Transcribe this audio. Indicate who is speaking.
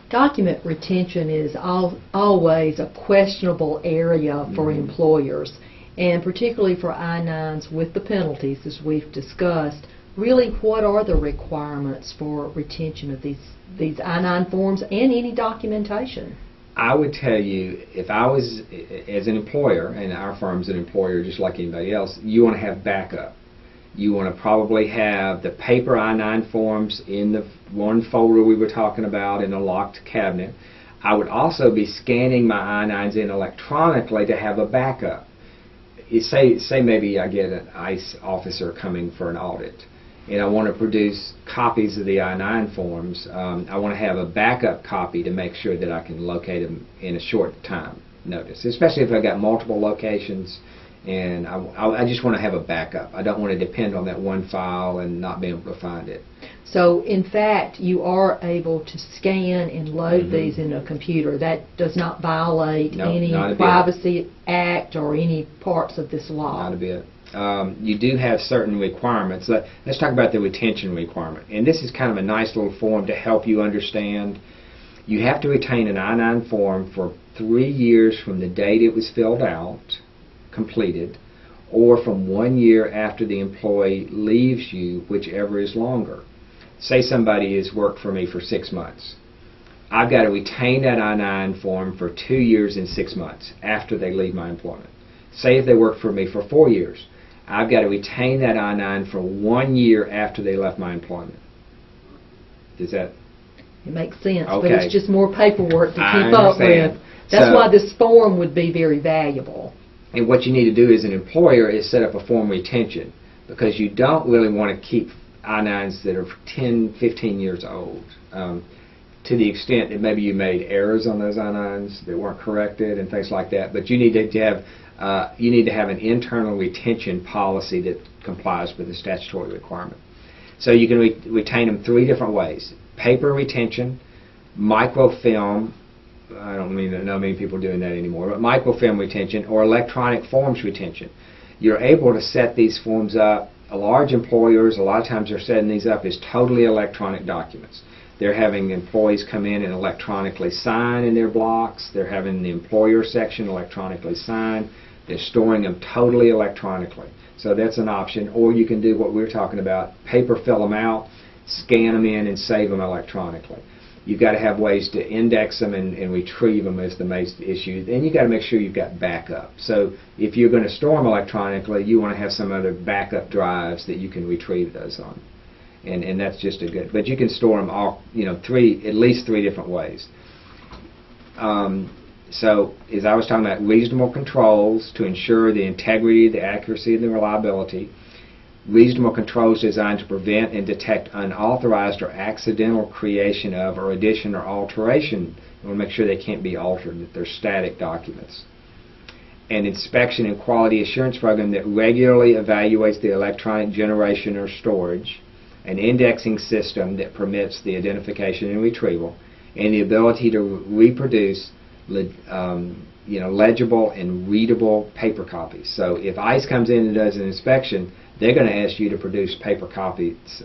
Speaker 1: Document retention is always a questionable area for employers, and particularly for I-9s with the penalties, as we've discussed. Really, what are the requirements for retention of these I-9 forms and any documentation?
Speaker 2: I would tell you, if I was, as an employer, and our firm's an employer just like anybody else, you want to have backup. You want to probably have the paper I-9 forms in the one folder we were talking about in a locked cabinet. I would also be scanning my I-9s in electronically to have a backup. Say maybe I get an ICE officer coming for an audit, and I want to produce copies of the I-9 forms. I want to have a backup copy to make sure that I can locate them in a short time notice, especially if I've got multiple locations, and I just want to have a backup. I don't want to depend on that one file and not be able to find it.
Speaker 1: So, in fact, you are able to scan and load these in a computer. That does not violate any Privacy Act or any parts of this law.
Speaker 2: Not a bit. You do have certain requirements. Let's talk about the retention requirement. And this is kind of a nice little form to help you understand. You have to retain an I-9 form for 3 years from the date it was filled out, completed, or from 1 year after the employee leaves you, whichever is longer. Say somebody has worked for me for 6 months. I've got to retain that I-9 form for 2 years and 6 months after they leave my employment. Say if they worked for me for 4 years, I've got to retain that I-9 for 1 year after they left my employment. Does that?
Speaker 1: It makes sense,
Speaker 2: okay.
Speaker 1: But it's just more paperwork to keep up with. That's why this form would be very valuable.
Speaker 2: And what you need to do as an employer is set up a form retention, because you don't really want to keep I-9s that are 10, 15 years old. To the extent that maybe you made errors on those I-9s that weren't corrected and things like that, but you need to have an internal retention policy that complies with the statutory requirement. So you can retain them 3 different ways: paper retention, microfilm. I don't know many people doing that anymore, but microfilm retention, or electronic forms retention. You're able to set these forms up. Large employers, a lot of times they're setting these up as totally electronic documents. They're having employees come in and electronically sign in their blocks. They're having the employer section electronically sign. They're storing them totally electronically. So that's an option. Or you can do what we're talking about: paper fill them out, scan them in, and save them electronically. You've got to have ways to index them and retrieve them is the main issue. And you've got to make sure you've got backup. So if you're going to store them electronically, you want to have some other backup drives that you can retrieve those on. And that's just a good. But you can store them all, at least three different ways. So as I was talking about, reasonable controls to ensure the integrity, the accuracy, and the reliability. Reasonable controls designed to prevent and detect unauthorized or accidental creation of, or addition or alteration. You want to make sure they can't be altered, that they're static documents. An inspection and quality assurance program that regularly evaluates the electronic generation or storage. An indexing system that permits the identification and retrieval. And the ability to reproduce legible and readable paper copies. So if ICE comes in and does an inspection, they're going to ask you to produce paper copies